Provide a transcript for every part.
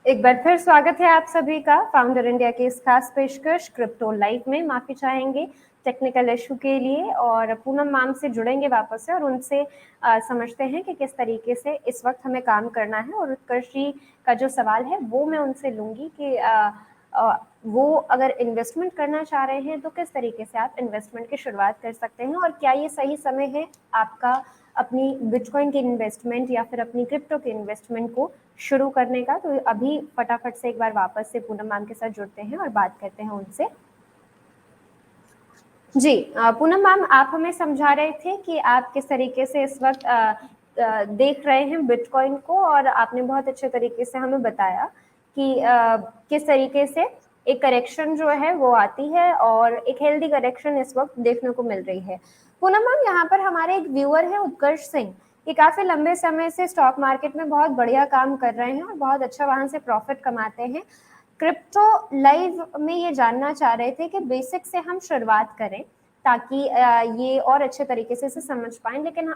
एक बार फिर स्वागत है आप सभी का फाउंडर इंडिया की इस खास पेशकश क्रिप्टो लाइव में। माफी चाहेंगे टेक्निकल इशू के लिए और पूनम मैम से जुड़ेंगे वापस से और उनसे समझते हैं कि किस तरीके से इस वक्त हमें काम करना है। और उत्कर्ष जी का जो सवाल है वो मैं उनसे लूंगी कि वो अगर इन्वेस्टमेंट करना चाह रहे हैं तो किस तरीके से आप इन्वेस्टमेंट की शुरुआत कर सकते हैं और क्या ये सही समय है आपका अपनी बिटकॉइन की इन्वेस्टमेंट या फिर अपनी क्रिप्टो की इन्वेस्टमेंट को शुरू करने का। तो अभी फटाफट से एक बार वापस से पूनम मैम के साथ जुड़ते हैं और बात करते हैं उनसे। जी पूनम मैम, आप हमें समझा रहे थे कि आप किस तरीके से इस वक्त देख रहे हैं बिटकॉइन को और आपने बहुत अच्छे तरीके से हमें बताया कि किस तरीके से एक करेक्शन जो है वो आती है और एक हेल्दी करेक्शन इस वक्त देखने को मिल रही है। पूनम मैम, यहाँ पर हमारे एक व्यूअर है उत्कर्ष सिंह, ये काफी लंबे समय से स्टॉक मार्केट में बहुत बढ़िया काम कर रहे हैं और बहुत अच्छा वहां से प्रॉफिट कमाते हैं। क्रिप्टो लाइव में ये जानना चाह रहे थे कि बेसिक से हम शुरुआत करें ताकि ये और अच्छे तरीके से इसे समझ पाएं, लेकिन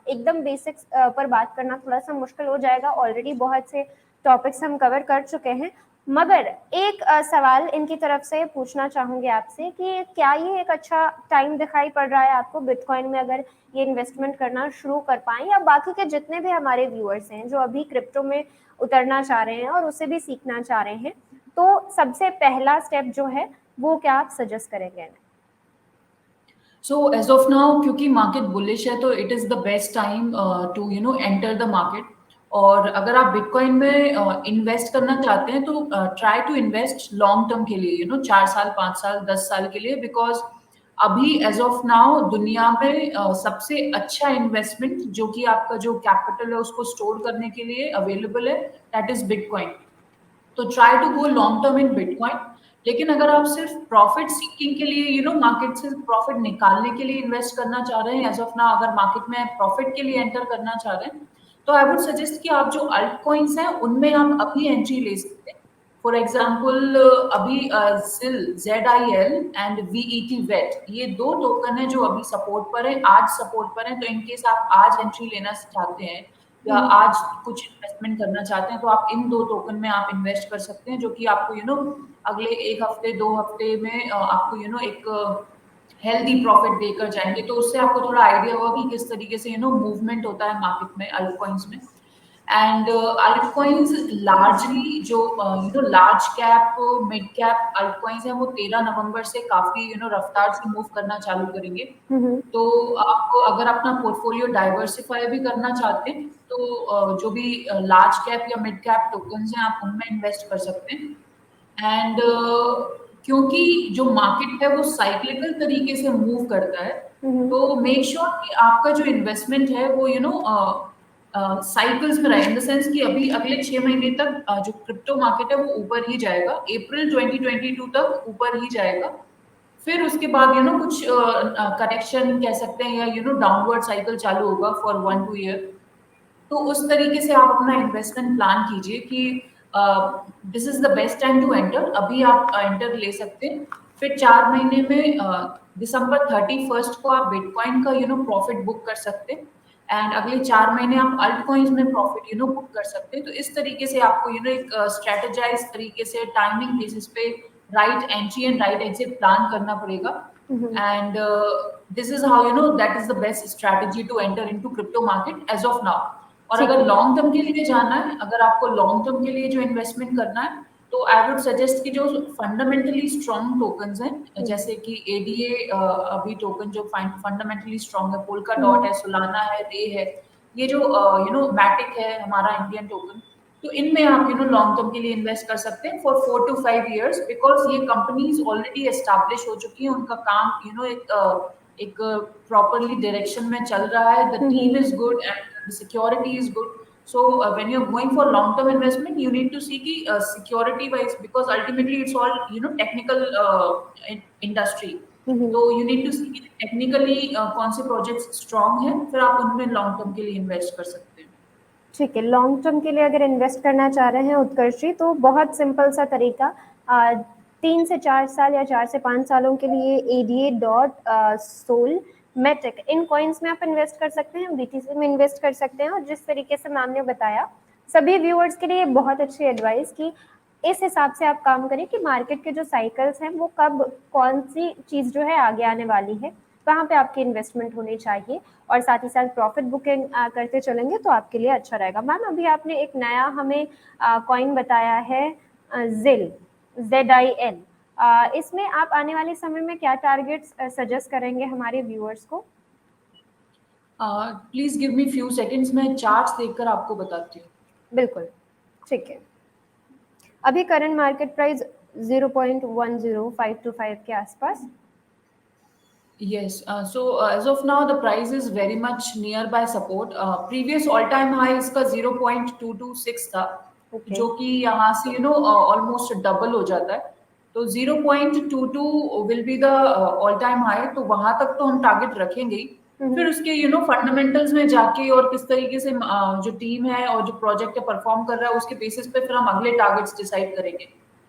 एकदम बेसिक्स पर बात करना थोड़ा सा मुश्किल हो जाएगा। ऑलरेडी बहुत से टॉपिक्स हम कवर कर चुके हैं, मगर एक सवाल इनकी तरफ से पूछना चाहूंगी आपसे कि क्या ये एक अच्छा टाइम दिखाई पड़ रहा है आपको बिटकॉइन में अगर ये इन्वेस्टमेंट करना शुरू कर पाएं, या बाकी के जितने भी हमारे व्यूअर्स हैं जो अभी क्रिप्टो में उतरना चाह रहे हैं और उसे भी सीखना चाह रहे हैं, तो सबसे पहला स्टेप जो है वो क्या आप सजेस्ट करेंगे? So as of now, क्योंकि मार्केट बुलिश है तो it is the best time to enter the market. और अगर आप बिटकॉइन में इन्वेस्ट करना चाहते हैं तो try to invest long term के लिए, 4 साल 5 साल 10 साल के लिए, बिकॉज अभी एज ऑफ नाउ दुनिया में सबसे अच्छा इन्वेस्टमेंट जो कि आपका जो कैपिटल है उसको स्टोर करने के लिए अवेलेबल है, दैट इज बिटकॉइन। तो try to go long term in bitcoin. लेकिन अगर आप सिर्फ प्रॉफिट सीकिंग के लिए, मार्केट से प्रॉफिट निकालने के लिए इन्वेस्ट करना चाह रहे हैं एज ऑफ नाउ, अगर मार्केट में प्रॉफिट के लिए एंटर करना चाह रहे हैं, तो आई वुड सजेस्ट कि आप जो अल्ट कॉइन्स हैं उनमें आप अभी एंट्री ले सकते हैं। फॉर एग्जाम्पल अभी ZIL एंड VET वेट, ये दो टोकन है जो अभी सपोर्ट पर है, आज सपोर्ट पर है। तो इनकेस आप आज एंट्री लेना चाहते हैं या आज कुछ इन्वेस्टमेंट करना चाहते हैं तो आप इन दो टोकन में आप इन्वेस्ट कर सकते हैं, जो कि आपको अगले 1 हफ्ते 2 हफ्ते में आपको एक हेल्दी प्रॉफिट देकर जाएंगे। तो उससे आपको थोड़ा आइडिया होगा कि किस तरीके से मूवमेंट होता है मार्केट में अल्ट कॉइन्स में। एंड अल्ट कॉइन्स लार्जली जो large cap mid cap altcoins है वो 13 नवंबर से काफी रफ्तार से मूव करना चालू करेंगे। तो आप अगर अपना पोर्टफोलियो डाइवर्सिफाई भी करना चाहते हैं तो जो भी लार्ज कैप या मिड कैप टोकन्स हैं आप उनमें इन्वेस्ट कर सकते हैं। एंड क्योंकि जो मार्केट है वो साइक्लिकल तरीके से मूव करता है, तो मेक श्योर कि आपका जो इन्वेस्टमेंट है वो साइकिल्स में रहे, इन द सेंस कि अभी अगले 6 महीने तक जो क्रिप्टो मार्केट है वो ऊपर ही जाएगा, अप्रैल 2022 तक ऊपर ही जाएगा। फिर उसके बाद कुछ करेक्शन कह सकते हैं या डाउनवर्ड साइकिल चालू होगा फॉर 1-2 ईयर। तो उस तरीके से आप अपना इन्वेस्टमेंट प्लान कीजिए कि this is the best time to enter, अभी आप एंटर ले सकते हैं। फिर 4 महीने में दिसंबर 31 को आप बिटकॉइन का प्रॉफिट बुक कर सकते हैं। एंड अगले 4 महीने आप अल्ट कॉइन्स में प्रॉफिट बुक कर सकते हैं। तो इस तरीके से आपको एक स्ट्रेटेजाइज तरीके से टाइमिंग बेसिस पे right entry and right exit plan करना पड़ेगा। And this is how that is the best strategy to enter into crypto market as of now. और अगर लॉन्ग टर्म के लिए जाना है, अगर आपको लॉन्ग टर्म के लिए जो इन्वेस्टमेंट करना है, तो आई वुड सजेस्ट कि जो फंडामेंटली स्ट्रॉन्ग टोकन्स हैं जैसे कि ADA अभी टोकन जो फंडामेंटली स्ट्रॉन्ग है, पोल्का डॉट है, सोलाना है, रे है, ये जो मैटिक है हमारा इंडियन टोकन, तो इनमें आप लॉन्ग टर्म के लिए इन्वेस्ट कर सकते हैं फॉर 4 to 5 years, बिकॉज ये कंपनीज ऑलरेडी एस्टैब्लिश हो चुकी हैं, उनका काम एक प्रॉपरली डायरेक्शन में चल रहा है, the team is good and the security is good. So when you're going for long term investment, you need to see ki security wise, because ultimately it's all technical industry. तो you need to see कि technically कौन से projects strong हैं, फिर आप उनमें long term के लिए invest कर सकते हैं। ठीक है, लॉन्ग टर्म के लिए अगर इन्वेस्ट करना चाह रहे हैं उत्कर्ष जी, तो बहुत सिंपल सा तरीका, 3 से 4 साल या 4 से 5 सालों के लिए ADA.Sol, मेटिक, इन कॉइन्स में आप इन्वेस्ट कर सकते हैं, BTC में इन्वेस्ट कर सकते हैं। और जिस तरीके से मैम ने बताया सभी व्यूअर्स के लिए बहुत अच्छी एडवाइस कि इस हिसाब से आप काम करें कि मार्केट के जो साइकिल्स हैं वो कब कौन सी चीज़ जो है आगे आने वाली है, वहाँ पे आपकी इन्वेस्टमेंट होनी चाहिए, और साथ ही साथ प्रॉफिट बुकिंग करते चलेंगे तो आपके लिए अच्छा रहेगा। मैम अभी आपने एक नया हमें कॉइन बताया है, ZIL, ZIL। इसमें आप आने वाले समय में क्या टारगेट्स सजेस्ट करेंगे हमारे व्यूअर्स को? Please give me few seconds, मैं चार्ट्स देखकर आपको बताती हूँ। बिल्कुल, ठीक है। अभी करंट मार्केट प्राइस 0.10525 के आसपास। Yes. As of now, the price is very much nearby support. Previous all time high इसका 0.226 था, ओके। जो कि यहाँ से almost डबल हो जाता है। तो 0.22 will be the all time high, तो वहां तक तो हम टारगेट रखेंगे ही। फिर उसके फंडामेंटल्स में जाके और किस तरीके से जो टीम है और जो प्रोजेक्ट है परफॉर्म कर रहा है, उसके बेसिस पे फिर हम अगले टारगेट्स डिसाइड करेंगे।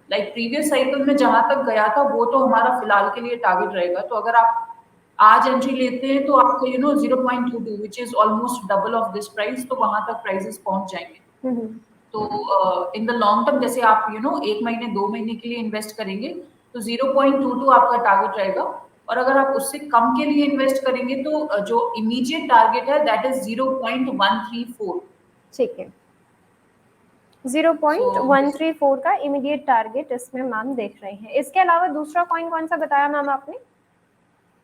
लाइक प्रीवियस साइकिल में जहां तक गया था वो तो हमारा फिलहाल के लिए टारगेट रहेगा। तो अगर आप आज एंट्री लेते हैं तो आपको 0.22 which is almost double of this price, तो वहां तक प्राइसेस पहुंच जाएंगे। तो इन द लॉन्ग टर्म जैसे आप 1 महीने 2 महीने के लिए इन्वेस्ट करेंगे तो 0.22 आपका टारगेट रहेगा। और अगर आप उससे कम के लिए इन्वेस्ट करेंगे तो जो इमीडिएट टारगेट है दैट इज 0.134। ठीक है, सो 0.134 का इमीडिएट टारगेट इसमें मैम देख रहे हैं। इसके अलावा दूसरा कॉइन कौन सा बताया मैम आपने?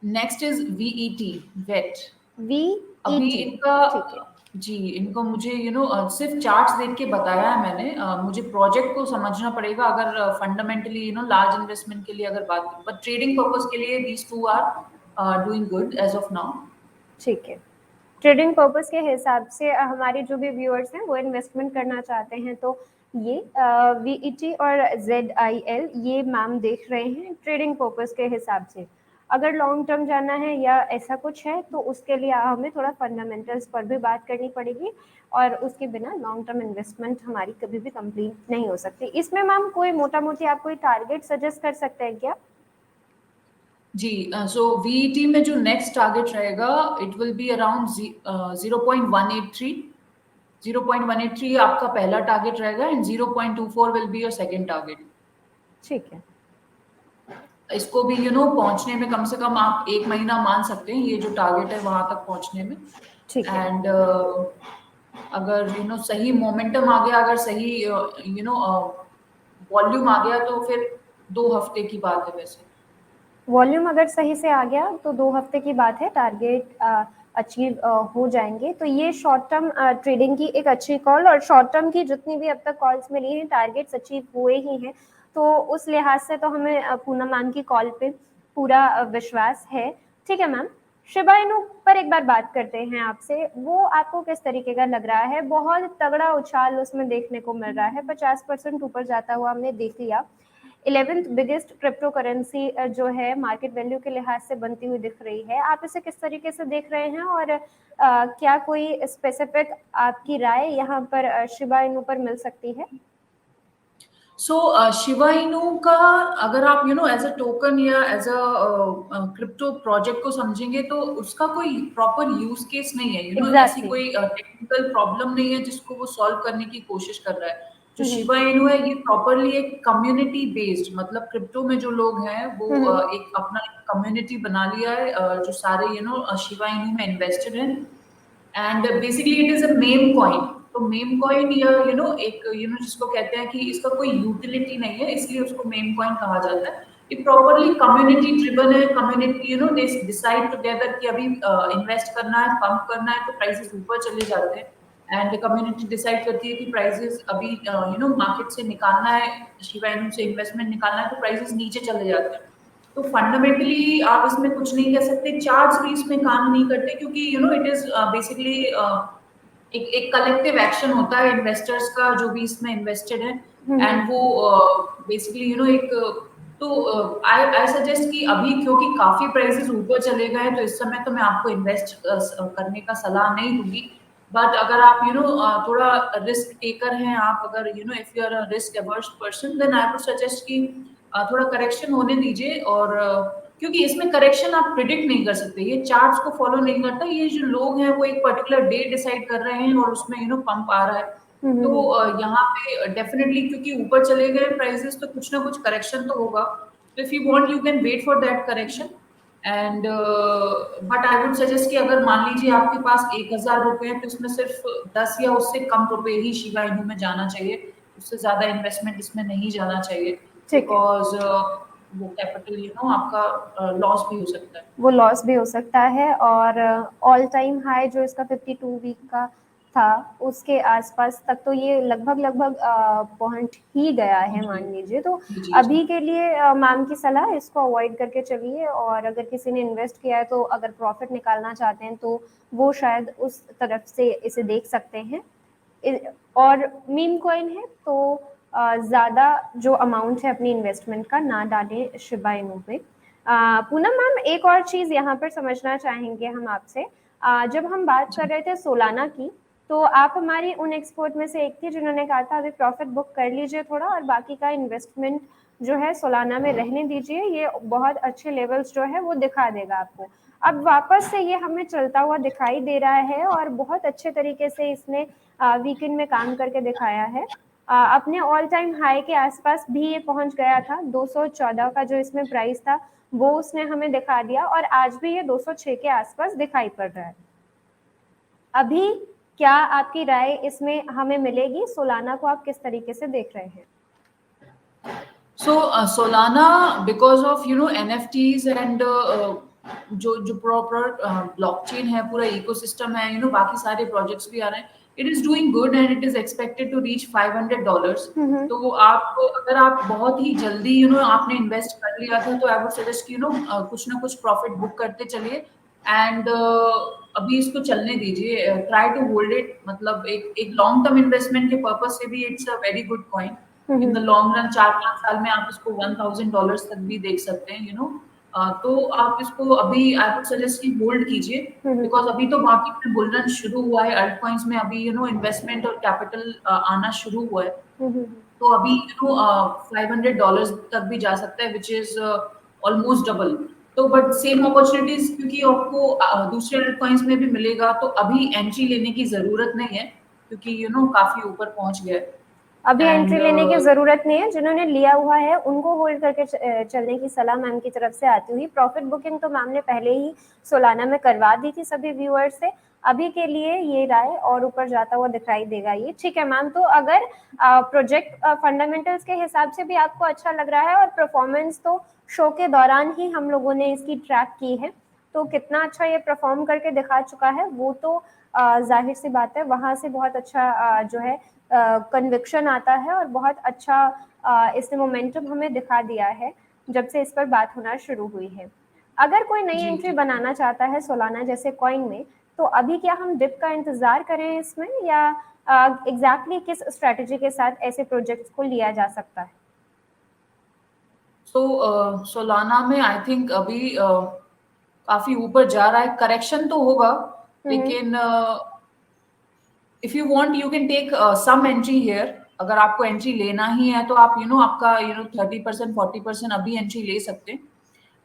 Next is VET, vet. अभी VET, इनका ठीक है। जी, इनको मुझे सिर्फ चार्ट्स देख के बताया है मैंने। मुझे प्रोजेक्ट को समझना पड़ेगा अगर फंडामेंटली लार्ज इन्वेस्टमेंट के लिए अगर बात करें, बट ट्रेडिंग पर्पस के लिए these two are doing good as of now. ठीक है, ट्रेडिंग पर्पस के हिसाब से हमारे जो भी व्यूअर्स हैं वो इन्वेस्टमेंट करना चाहते हैं तो ये VET और ZIL ये मैम देख रहे हैं ट्रेडिंग पर्पस के हिसाब से। अगर लॉन्ग टर्म जाना है या ऐसा कुछ है तो उसके लिए हमें थोड़ा फंडामेंटल्स पर भी बात करनी पड़ेगी, और उसके बिना लॉन्ग टर्म इन्वेस्टमेंट हमारी कभी भी कंप्लीट नहीं हो सकती। इसमें मैम कोई मोटा मोटी आप कोई टारगेट सजेस्ट कर सकते हैं क्या? जी, सो वीईटी में जो नेक्स्ट टारगेट रहेगा इट विल बी अराउंड 0.183। 0.183 आपका पहला टारगेट रहेगा and 0.24 will be your second target. ठीक है। इसको भी पहुंचने में कम से कम आप 1 महीना मान सकते हैं, ये जो टारगेट है वहां तक पहुंचने में। ठीक है। एंड अगर सही मोमेंटम आ गया, अगर सही वॉल्यूम आ गया तो फिर 2 हफ्ते की बात है। वैसे वॉल्यूम अगर सही से आ गया तो 2 हफ्ते की बात है, टारगेट अचीव हो जाएंगे। तो ये शॉर्ट टर्म ट्रेडिंग की एक अच्छी कॉल, और शॉर्ट टर्म की जितनी भी अब तक कॉल्स मिली हैं टारगेट्स अचीव हुए ही हैं, तो उस लिहाज से तो हमें पूनम मैम की कॉल पे पूरा विश्वास है। ठीक है मैम, शिबा इनू पर एक बार बात करते हैं आपसे। वो आपको किस तरीके का लग रहा है? बहुत तगड़ा उछाल उसमें देखने को मिल रहा है, 50% ऊपर जाता हुआ हमने देख लिया। 11th बिगेस्ट क्रिप्टो करेंसी जो है मार्केट वैल्यू के लिहाज से बनती हुई दिख रही है। आप इसे किस तरीके से देख रहे हैं, और क्या कोई स्पेसिफिक आपकी राय यहाँ पर शिबा इनू पर मिल सकती है? सो शिबा इनू का अगर आप एज अ टोकन या एज अ क्रिप्टो प्रोजेक्ट को समझेंगे तो उसका कोई प्रॉपर यूज केस नहीं है। ऐसी एग्जैक्टली। कोई टेक्निकल प्रॉब्लम नहीं है जिसको वो सॉल्व करने की कोशिश कर रहा है। जो हम्म। शिबा इनू है ये प्रॉपरली एक कम्युनिटी बेस्ड, मतलब क्रिप्टो में जो लोग हैं वो एक अपना कम्युनिटी बना लिया है, जो सारे शिबा इनू में इन्वेस्टेड हैं। And basically it is a ma'am coin. तो मेम कॉइन या एक जिसको कहते हैं कि इसका कोई यूटिलिटी नहीं है इसलिए उसको मेम कॉइन कहा जाता है। ये प्रॉपरली कम्युनिटी ड्रिवन है। कम्युनिटी दे डिसाइड टुगेदर कि अभी इन्वेस्ट करना है, पंप करना है, तो प्राइसेस ऊपर चले जाते हैं। एंड कम्युनिटी डिसाइड करती है कि प्राइसेस अभी मार्केट से निकालना है, शिबा इनू से इन्वेस्टमेंट निकालना है, तो प्राइसेस नीचे चले जाते हैं। तो फंडामेंटली आप इसमें कुछ नहीं कह सकते। चार्ट्स भी इसमें काम नहीं करते क्योंकि इट इज बेसिकली एक कलेक्टिव एक्शन होता है इन्वेस्टर्स का जो भी इसमें इन्वेस्टेड है। एंड वो बेसिकली एक तो आई सजेस्ट कि अभी क्योंकि काफी प्राइसेस ऊपर चले गए तो इस समय तो मैं आपको इन्वेस्ट करने का सलाह नहीं दूंगी। बट अगर आप थोड़ा रिस्क टेकर हैं, आप अगर if you are a risk averse person then I would suggest कि थोड़ा करेक्शन होने दीजिए। और क्योंकि इसमें करेक्शन आप प्रिडिक्ट नहीं कर सकते, ये चार्ट्स को फॉलो नहीं करता। ये जो लोग हैं वो एक पर्टिकुलर डे डिसाइड कर रहे हैं और उसमें पंप आ रहा है। तो हम्म। यहाँ पे डेफिनेटली क्योंकि ऊपर चले गए प्राइसेस तो कुछ ना कुछ करेक्शन तो होगा, तो if you want you can wait for that correction. And but I would suggest कि अगर मान लीजिए आपके पास 1,000 रुपए है तो इसमें सिर्फ 10 या उससे कम रुपए ही शिबा इनू में जाना चाहिए, उससे ज्यादा इन्वेस्टमेंट इसमें नहीं जाना चाहिए, ठीक है। बिकॉज वो कैपिटल आपका लॉस भी हो सकता है। वो लॉस भी हो सकता है, और ऑल टाइम हाई जो इसका 52 वीक का था उसके आसपास तक तो ये लगभग लगभग पहुंच ही गया है जी मान लीजिए। तो जी जी जी। अभी के लिए मैम की सलाह इसको अवॉइड करके चलिए, और अगर किसी ने इन्वेस्ट किया है तो अगर प्रॉफिट निकालना चाहते हैं तो वो शायद उस तरफ से इसे देख सकते हैं। और मीम कॉइन है तो ज़्यादा जो अमाउंट है अपनी इन्वेस्टमेंट का ना डालें शिबा इनू पे। पूनम मैम, एक और चीज़ यहाँ पर समझना चाहेंगे हम आपसे। जब हम बात कर जी रहे थे सोलाना की, तो आप हमारी उन एक्सपर्ट में से एक थी जिन्होंने कहा था अभी प्रॉफिट बुक कर लीजिए थोड़ा, और बाकी का इन्वेस्टमेंट जो है सोलाना में रहने दीजिए, ये बहुत अच्छे लेवल्स जो है वो दिखा देगा आपको। अब वापस से ये हमें चलता हुआ दिखाई दे रहा है, और बहुत अच्छे तरीके से इसने वीकेंड में काम करके दिखाया है। अपने ऑल टाइम हाई के आसपास भी ये पहुंच गया था, 214 का जो इसमें प्राइस था वो उसने हमें दिखा दिया, और आज भी ये 206 के आसपास दिखाई पड़ रहा है। अभी क्या आपकी राय इसमें हमें मिलेगी? सोलाना को आप किस तरीके से देख रहे हैं? So Solana because of NFTs and जो जो प्रॉपर ब्लॉकचेन है, पूरा इकोसिस्टम है, बाकी सारे प्रोजेक्ट्स भी आ रहे हैं, it is doing good and it is expected to reach $500। Hmm. तो आप अगर आप बहुत ही जल्दी आपने इन्वेस्ट कर लिया था तो आई वुड सजेस्ट कि कुछ ना कुछ प्रॉफिट बुक करते चलिए। एंड अभी इसको चलने दीजिए, ट्राई टू होल्ड इट, मतलब एक एक लॉन्ग टर्म इन्वेस्टमेंट के पर्पज से भी it's a very good coin. In the hmm. Long run 4-5 साल में आप इसको $1,000 तक भी देख सकते हैं, तो आप इसको अभी आई वुड सजेस्ट कि होल्ड कीजिए, हम्म। बिकॉज अभी तो मार्केट में बुल रन शुरू हुआ है, अल्ट कॉइन्स में अभी इन्वेस्टमेंट और कैपिटल आना शुरू हुआ है। हम्म। तो अभी $500 तक भी जा सकता है, विच इज ऑलमोस्ट डबल। तो बट सेम अपॉर्चुनिटीज क्योंकि आपको दूसरे अल्ट कॉइन्स में भी मिलेगा, तो अभी एंट्री लेने की जरूरत नहीं है, क्योंकि काफी ऊपर पहुंच गया अभी है। एंट्री एंड लेने की जरूरत नहीं है, जिन्होंने लिया हुआ है उनको होल्ड करके चलने की सलाह मैम की तरफ से आती हुई। प्रॉफिट बुकिंग तो मैम ने पहले ही सोलाना में करवा दी थी सभी व्यूअर्स से। अभी के लिए ये राय और ऊपर जाता हुआ दिखाई देगा ये, ठीक है मैम। तो अगर प्रोजेक्ट फंडामेंटल्स के हिसाब से भी आपको अच्छा लग रहा है, और परफॉर्मेंस तो शो के दौरान ही हम लोगों ने इसकी ट्रैक की है, तो कितना अच्छा ये परफॉर्म करके दिखा चुका है वो तो जाहिर सी बात है, वहां से बहुत अच्छा जो है कन्विक्शन आता है, और बहुत अच्छा इसने मोमेंटम हमें दिखा दिया है जब से इस पर बात होना शुरू हुई है। अगर कोई नई जी एंट्री जी। बनाना चाहता है सोलाना जैसे कॉइन में, तो अभी क्या हम डिप का इंतजार करें इसमें, या एग्जैक्टली किस स्ट्रेटेजी के साथ ऐसे प्रोजेक्ट्स को लिया जा सकता है? तो सोलाना में आई थिंक अभी काफी ऊपर जा रहा है, करेक्शन तो होगा, हम्म। लेकिन if you want you can take some entry here. अगर आपको एंट्री लेना ही है तो आप आपका 30% 40% अभी एंट्री ले सकते हैं।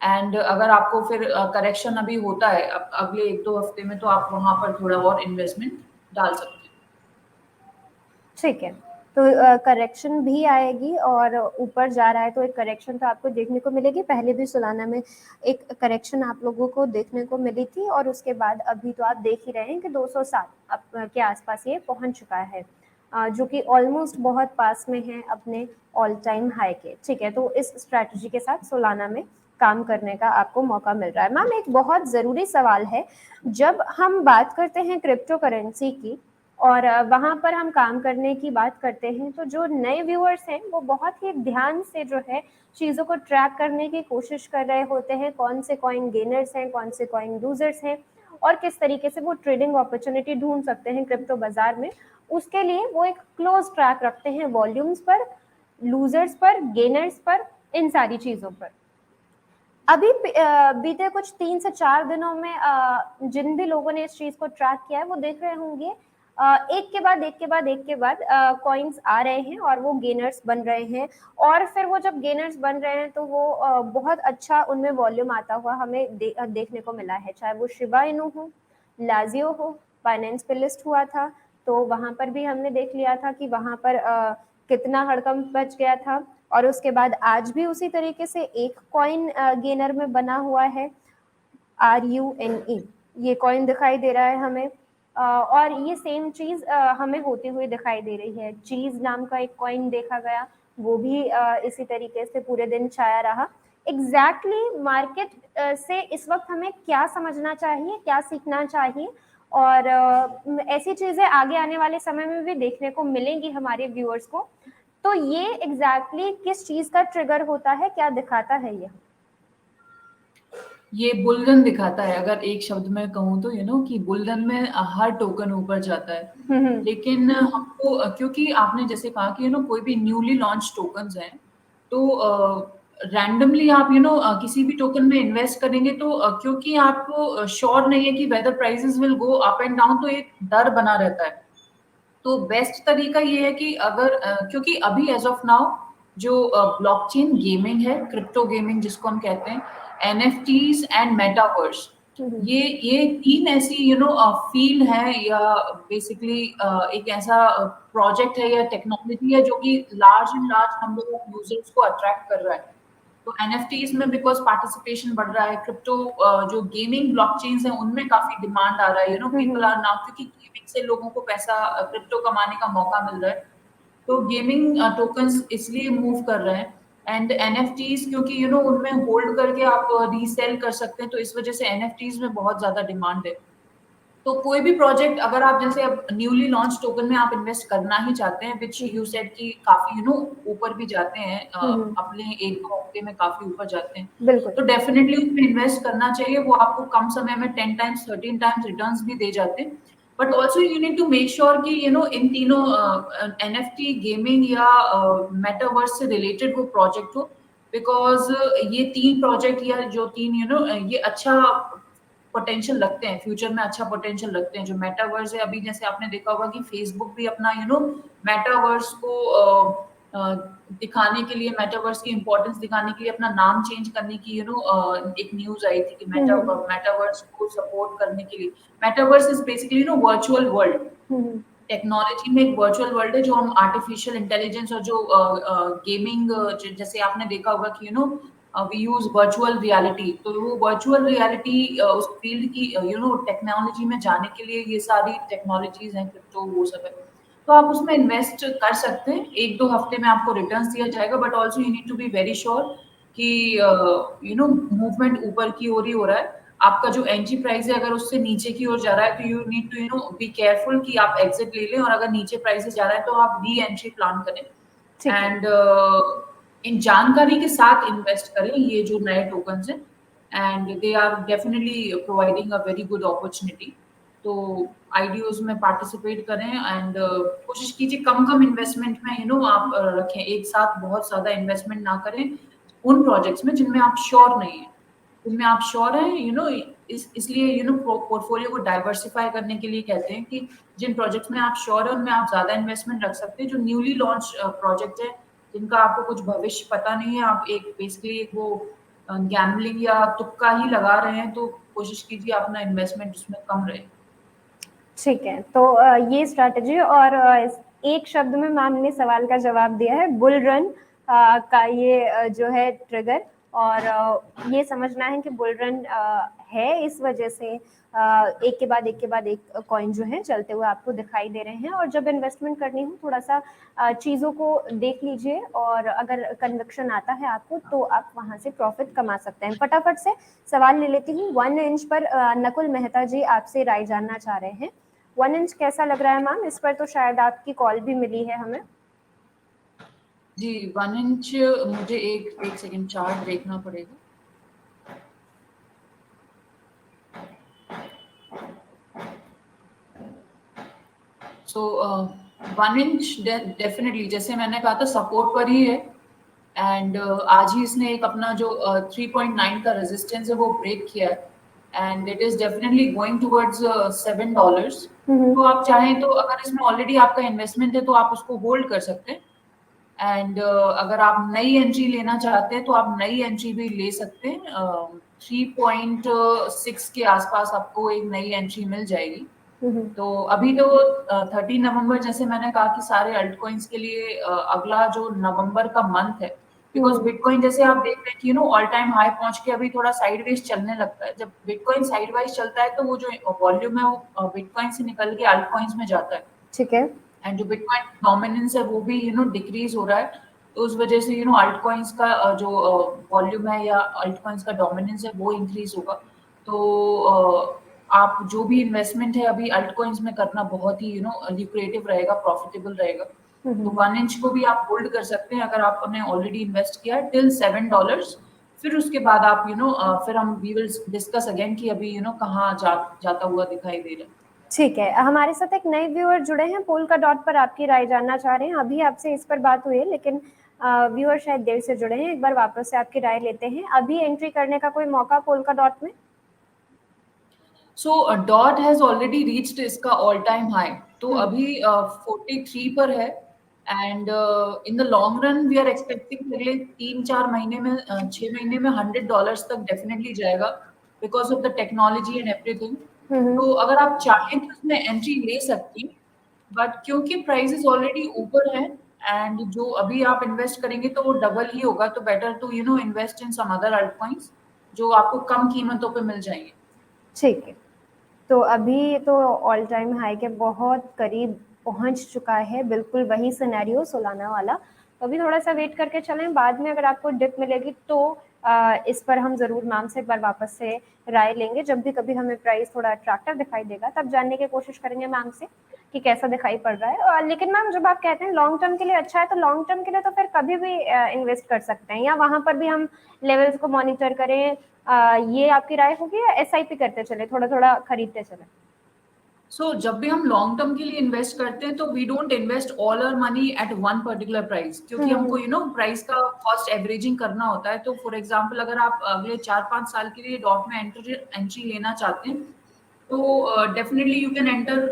एंड अगर आपको फिर करेक्शन अभी होता है अगले 1-2 हफ्ते में, तो आप वहां पर थोड़ा और इन्वेस्टमेंट डाल सकते हैं। ठीक है। तो करेक्शन भी आएगी, और ऊपर जा रहा है तो एक करेक्शन तो आपको देखने को मिलेगी। पहले भी सोलाना में एक करेक्शन आप लोगों को देखने को मिली थी, और उसके बाद अभी तो आप देख ही रहे हैं कि 207 के आसपास ये पहुंच चुका है, जो कि ऑलमोस्ट बहुत पास में है अपने ऑल टाइम हाई के। ठीक है, तो इस स्ट्रैटेजी के साथ सोलाना में काम करने का आपको मौका मिल रहा है। मैम, एक बहुत ज़रूरी सवाल है, जब हम बात करते हैं क्रिप्टो करेंसी की और वहाँ पर हम काम करने की बात करते हैं, तो जो नए व्यूअर्स हैं वो बहुत ही ध्यान से जो है चीज़ों को ट्रैक करने की कोशिश कर रहे होते हैं, कौन से कॉइन गेनर्स हैं, कौन से कॉइन लूजर्स हैं, और किस तरीके से वो ट्रेडिंग अपॉर्चुनिटी ढूंढ सकते हैं क्रिप्टो बाजार में। उसके लिए वो एक क्लोज ट्रैक रखते हैं वॉल्यूम्स पर, लूजर्स पर, गेनर्स पर, इन सारी चीज़ों पर। अभी बीते कुछ 3 से 4 दिनों में जिन भी लोगों ने इस चीज को ट्रैक किया है वो देख रहे होंगे, एक के बाद एक के बाद एक के बाद कॉइन्स आ रहे हैं और वो गेनर्स बन रहे हैं। और फिर वो जब गेनर्स बन रहे हैं तो वो बहुत अच्छा उनमें वॉल्यूम आता हुआ हमें देखने को मिला है, चाहे वो शिबा इनू हो, लाजियो हो, बाइनेंस पे लिस्ट हुआ था, तो वहाँ पर भी हमने देख लिया था कि वहाँ पर कितना हड़कंप मच गया था। और उसके बाद आज भी उसी तरीके से एक कॉइन गेनर में बना हुआ है, RUNE, ये कॉइन दिखाई दे रहा है हमें। और ये सेम चीज हमें होती हुई दिखाई दे रही है। चीज नाम का एक कॉइन देखा गया, वो भी इसी तरीके से पूरे दिन छाया रहा। एग्जैक्टली मार्केट से इस वक्त हमें क्या समझना चाहिए, क्या सीखना चाहिए, और ऐसी चीजें आगे आने वाले समय में भी देखने को मिलेंगी हमारे व्यूअर्स को। तो ये एग्जैक्टली किस चीज का ट्रिगर होता है, क्या दिखाता है ये बुल रन दिखाता है, अगर एक शब्द में कहूँ तो कि बुल रन में हर टोकन ऊपर जाता है। हम्म लेकिन हमको क्योंकि आपने जैसे कहा कि कोई भी न्यूली लॉन्च टोकन्स हैं, तो रैंडमली आप किसी भी टोकन में इन्वेस्ट करेंगे तो क्योंकि आपको श्योर नहीं है कि whether prices will go up and down, तो एक डर बना रहता है। तो बेस्ट तरीका ये है कि अगर क्योंकि अभी एज ऑफ नाउ जो ब्लॉकचेन गेमिंग है, क्रिप्टो गेमिंग जिसको हम कहते हैं, एनएफटीज एंड मेटावर्स, ये तीन ऐसी फील्ड है, या बेसिकली एक ऐसा प्रोजेक्ट है या टेक्नोलॉजी है जो कि लार्ज नंबर ऑफ यूजर्स को अट्रैक्ट कर रहा है। तो एनएफटीज में बिकॉज पार्टिसिपेशन बढ़ रहा है, क्रिप्टो जो गेमिंग ब्लॉकचेन्स हैं उनमें काफी डिमांड आ रहा है, पीपल आर नाउ, क्योंकि गेमिंग से लोगों को पैसा क्रिप्टो कमाने का मौका मिल रहा है, तो गेमिंग टोकन्स इसलिए मूव कर रहे हैं। एंड एनएफटीज क्योंकि उनमें होल्ड करके आप रीसेल कर सकते हैं, तो इस वजह से एनएफटीज में बहुत ज्यादा डिमांड है। तो कोई भी प्रोजेक्ट अगर आप जैसे अब न्यूली लॉन्च टोकन में आप इन्वेस्ट करना ही चाहते हैं, विच यू सेड कि काफी ऊपर भी जाते हैं, अपने एक दो हफ्ते में काफी ऊपर जाते हैं, बिल्कुल। तो डेफिनेटली उसमें इन्वेस्ट करना चाहिए। वो आपको कम समय में 10 टाइम्स 13 टाइम्स रिटर्न्स भी दे जाते हैं। But also you need to make sure कि इन तीनों एनएफटी, गेमिंग या मेटावर्स से रिलेटेड वो प्रोजेक्ट हो, बिकॉज ये तीन प्रोजेक्ट या जो तीन ये अच्छा पोटेंशियल लगते हैं, फ्यूचर में अच्छा पोटेंशियल लगते हैं। जो मेटावर्स है, अभी जैसे आपने देखा होगा कि फेसबुक भी अपना मेटावर्स को दिखाने के लिए, मेटावर्स की इंपॉर्टेंस दिखाने के लिए अपना नाम चेंज करने की एक न्यूज आई थी कि मेटावर्स को सपोर्ट करने के लिए, metaverse is basically virtual world. Technology में एक वर्चुअल वर्ल्ड है जो हम आर्टिफिशियल इंटेलिजेंस और जो गेमिंग, जैसे आपने देखा होगा कि वी यूज वर्चुअल रियलिटी, तो वो वर्चुअल रियलिटी उस फील्ड की टेक्नोलॉजी में जाने के लिए ये सारी टेक्नोलॉजीज हैं, क्रिप्टो वो सब है, तो आप उसमें इन्वेस्ट कर सकते हैं। एक दो हफ्ते में आपको रिटर्न्स दिया जाएगा, but also you need to be very sure कि मूवमेंट ऊपर की ओर ही हो रहा है। आपका जो एंट्री प्राइस है अगर उससे नीचे की ओर जा रहा है तो you need to be careful कि आप एग्जिट ले लें, और अगर नीचे प्राइसेस जा रहा है तो आप री एंट्री प्लान करें। एंड इन जानकारी के साथ इन्वेस्ट करें ये जो नए टोकन्स हैं, and they are definitely providing a very good opportunity. तो आईडीओज में पार्टिसिपेट करें, एंड कोशिश कीजिए कम इन्वेस्टमेंट में आप रखें, एक साथ बहुत ज्यादा इन्वेस्टमेंट ना करें उन प्रोजेक्ट्स में जिनमें आप श्योर नहीं है। उनमें आप श्योर हैं, इसलिए पोर्टफोलियो को डाइवर्सिफाई करने के लिए कहते हैं कि जिन प्रोजेक्ट्स में आप श्योर है उनमें आप ज्यादा इन्वेस्टमेंट रख सकते हैं। जो न्यूली लॉन्च प्रोजेक्ट है जिनका आपको कुछ भविष्य पता नहीं है, आप एक बेसिकली वो गैम्बलिंग या तुक्का ही लगा रहे हैं, तो कोशिश कीजिए अपना इन्वेस्टमेंट उसमें कम रहे। ठीक है, तो ये स्ट्रैटेजी, और एक शब्द में मैम ने सवाल का जवाब दिया है, बुल रन का ये जो है ट्रिगर, और ये समझना है कि बुल रन है, इस वजह से एक के बाद एक कॉइन जो है चलते हुए आपको दिखाई दे रहे हैं। और जब इन्वेस्टमेंट करनी हो थोड़ा सा चीज़ों को देख लीजिए, और अगर कन्विक्शन आता है आपको तो आप वहां से प्रॉफिट कमा सकते हैं। फटाफट से सवाल ले लेती हूँ। 1 इंच पर नकुल मेहता जी आपसे राय जानना चाह रहे हैं। 1 इंच कैसा लग रहा है मैम? इस पर तो शायद आपकी कॉल भी मिली है हमें। जी 1 इंच मुझे एक सेकंड चार्ट देखना पड़ेगा। सो 1 इंच डेफिनेटली जैसे मैंने कहा था सपोर्ट पर ही है, एंड आज ही इसने एक अपना जो 3.9 का रेजिस्टेंस है वो ब्रेक किया है, and it is definitely going towards $7। तो आप चाहें तो अगर इसमें ऑलरेडी आपका इन्वेस्टमेंट है तो आप उसको होल्ड कर सकते हैं, एंड अगर आप नई एंट्री लेना चाहते हैं तो आप नई एंट्री भी ले सकते हैं। 3.6 के आसपास आपको एक नई एंट्री मिल जाएगी, तो अभी तो 13 नवंबर, जैसे मैंने कहा कि सारे अल्ट कॉइन्स के लिए अगला जो नवंबर का मंथ है, बिकॉज बिटकॉइन जैसे आप देख रहे हैं कि ऑल टाइम हाई पहुंच के अभी थोड़ा साइडवेज चलने लगता है। जब बिटकॉइन साइडवाइज चलता है तो वो जो वॉल्यूम है वो बिटकॉइन से निकल के अल्ट कॉइन्स में जाता है, ठीक है। एंड जो बिटकॉइन डोमिनेंस है वो भी डिक्रीज हो रहा है। तो उस वजह से अल्ट कॉइन्स का जो वॉल्यूम है या अल्ट कॉइन्स का डोमिनेंस है वो इंक्रीज होगा। तो आप जो भी इन्वेस्टमेंट है अभी अल्ट कॉइन्स में करना बहुत ही ल्यूक्रेटिव रहेगा, प्रॉफिटेबल रहेगा। तो 1 इंच को भी आप होल्ड कर सकते हैं अगर आपने ऑलरेडी इन्वेस्ट किया है टिल $7। फिर उसके बाद आप फिर हम वी विल डिस्कस अगेन कि अभी कहाँ जाता हुआ दिखाई दे रहा है। ठीक है, हमारे साथ एक नए व्यूअर जुड़े हैं, पोल्का डॉट पर आपकी राय जानना चाह रहे हैं। अभी आपसे इस पर बात हुई है, लेकिन व्यूअर शायद देर से जुड़े हैं। एक बार वापस से आपकी राय लेते हैं। अभी एंट्री करने का कोई मौका पोल्का डॉट में? So dot has already reached इसका ऑल टाइम हाई, तो अभी 43 पर है, and in the long run we are expecting अगले 3-4 महीने में 6 महीने में $100 तक डेफिनेटली जाएगा, because of the technology and everything. तो अगर आप चाहें तो इसमें एंट्री ले सकती हैं, बट क्योंकि प्राइसेस ऑलरेडी ऊपर है एंड जो अभी आप इन्वेस्ट करेंगे तो वो डबल ही होगा, तो better to invest in some other altcoins जो आपको कम कीमतों पे मिल जाएंगे। ठीक है, तो अभी तो ऑल टाइम हाई के बहुत करीब पहुंच चुका है, बिल्कुल वही सिनेरियो सोलाना वाला। तो अभी थोड़ा सा वेट करके चलें, बाद में अगर आपको डिप मिलेगी तो इस पर हम जरूर मैम से एक बार वापस से राय लेंगे। जब भी कभी हमें प्राइस थोड़ा अट्रैक्टिव दिखाई देगा तब जानने की कोशिश करेंगे मैम से कि कैसा दिखाई पड़ रहा है। लेकिन मैम जब आप कहते हैं लॉन्ग टर्म के लिए अच्छा है, तो लॉन्ग टर्म के लिए तो फिर कभी भी इन्वेस्ट कर सकते हैं, या वहां पर भी हम लेवल्स को मॉनिटर करें? ये आपकी राय होगी, या एसआईपी करते चले, थोड़ा थोड़ा खरीदते चले? सो जब भी हम लॉन्ग टर्म के लिए इन्वेस्ट करते हैं तो we don't invest all our money at one particular price, क्योंकि हमको प्राइस का कॉस्ट एवरेजिंग करना होता है। तो फॉर एग्जांपल अगर आप अगले 4-5 साल के लिए डॉट में एंट्री लेना चाहते हैं तो डेफिनेटली यू कैन एंटर।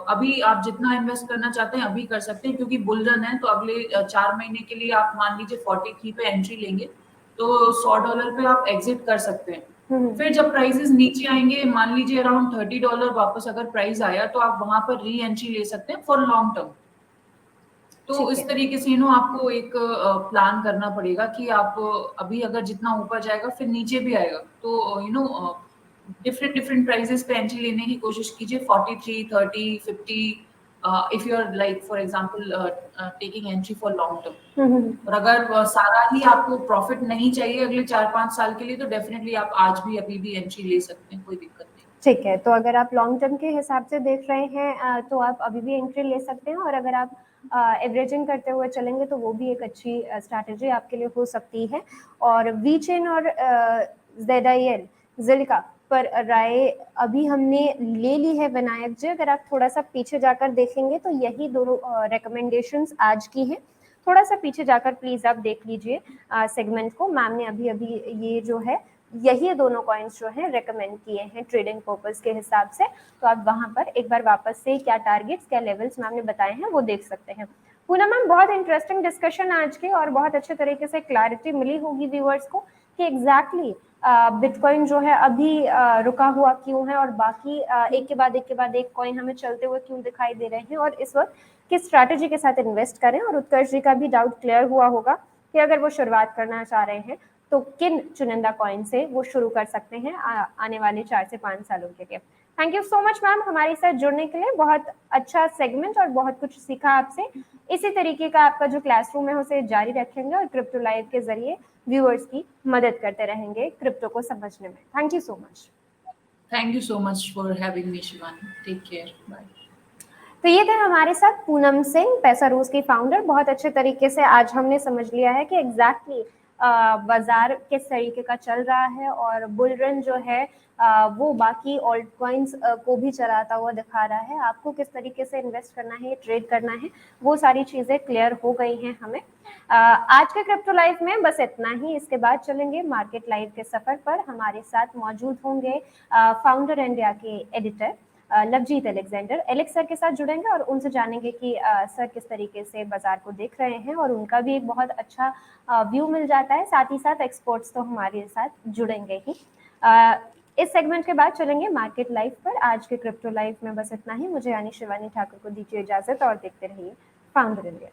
अभी आप जितना इन्वेस्ट करना चाहते हैं अभी कर सकते हैं, क्योंकि बुल रन है। तो अगले 4 महीने के लिए आप मान लीजिए 43 पे एंट्री लेंगे तो $100 पे आप एग्जिट कर सकते हैं। फिर जब प्राइसेस नीचे आएंगे, मान लीजिए अराउंड $30 वापस अगर प्राइस आया, तो आप वहां पर री एंट्री ले सकते हैं फॉर लॉन्ग टर्म। तो इस तरीके से आपको एक प्लान करना पड़ेगा कि आप अभी अगर जितना ऊपर जाएगा फिर नीचे भी आएगा, तो डिफरेंट डिफरेंट प्राइसेस पे एंट्री लेने की कोशिश कीजिए, 43, 30, 50, if you are like for example taking entry for long term. और अगर सारा ही आपको प्रॉफिट नहीं चाहिए अगले 4-5 साल के लिए, तो डेफिनेटली आप आज भी अभी भी एंट्री ले सकते हैं, कोई दिक्कत नहीं। ठीक है, तो अगर आप लॉन्ग टर्म के हिसाब से देख रहे हैं तो आप अभी भी एंट्री ले सकते हैं, और अगर आप एवरेजिंग करते हुए चलेंगे तो वो भी एक अच्छी स्ट्रैटेजी आपके लिए हो सकती है। और वी चेन और ZIL जिलिका पर राय अभी हमने ले ली है विनायक जी। अगर आप थोड़ा सा पीछे जाकर देखेंगे तो यही दोनों रिकमेंडेशंस आज की हैं। थोड़ा सा पीछे जाकर प्लीज आप देख लीजिए सेगमेंट को। मैम ने अभी अभी ये जो है यही दोनों कॉइन्स जो है रेकमेंड किए हैं ट्रेडिंग पर्पस के हिसाब से। तो आप वहां पर एक बार वापस से क्या टारगेट्स क्या लेवल्स मैम ने बताए हैं वो देख सकते हैं। पूनम मैम, बहुत इंटरेस्टिंग डिस्कशन आज की, और बहुत अच्छे तरीके से क्लैरिटी मिली होगी व्यूअर्स को कि एग्जैक्टली बिटकॉइन जो है अभी रुका हुआ क्यों है, और बाकी एक के बाद एक कॉइन हमें चलते हुए क्यों दिखाई दे रहे हैं, और इस वक्त किस स्ट्रैटेजी के साथ इन्वेस्ट करें। और उत्कर्ष जी का भी डाउट क्लियर हुआ होगा कि अगर वो शुरुआत करना चाह रहे हैं तो किन चुनिंदा कॉइन से वो शुरू कर सकते हैं आने वाले 4 से 5 सालों के लिए। Thank you so much ma'am हमारे साथ जुड़ने के लिए। बहुत अच्छा सेगमेंट और बहुत कुछ सीखा आपसे। इसी तरीके का आपका जो क्लासरूम है उसे जारी रखेंगे, और क्रिप्टो लाइव के जरिए व्यूअर्स की मदद करते रहेंगे क्रिप्टो को समझने में। Thank you so much. Thank you so much for having me Shivani, take care, bye. तो ये थे हमारे साथ पूनम सिंह, पैसा रूस की फाउंडर। बहुत अच्छे तरीके से आज हमने समझ लिया है कि एग्जैक्टली बाजार किस तरीके का चल रहा है, और बुल रन जो है वो बाकी ऑल्ट कॉइन्स को भी चलाता हुआ दिखा रहा है। आपको किस तरीके से इन्वेस्ट करना है, ट्रेड करना है, वो सारी चीजें क्लियर हो गई हैं हमें। आज के क्रिप्टो लाइव में बस इतना ही। इसके बाद चलेंगे मार्केट लाइव के सफर पर। हमारे साथ मौजूद होंगे फाउंडर इंडिया के editor Lavjeet Alexander. Alex sir के साथ जुड़ेंगे और उनसे जानेंगे कि सर किस तरीके से बाजार को देख रहे हैं, और उनका भी एक बहुत अच्छा व्यू मिल जाता है। साथ ही साथ एक्सपर्ट्स तो हमारे साथ जुड़ेंगे ही। इस सेगमेंट के बाद चलेंगे मार्केट लाइव पर। आज के क्रिप्टो लाइव में बस इतना ही। मुझे यानी शिवानी ठाकुर को दीजिए इजाजत और देखते रहिए फाउंडर इंडिया।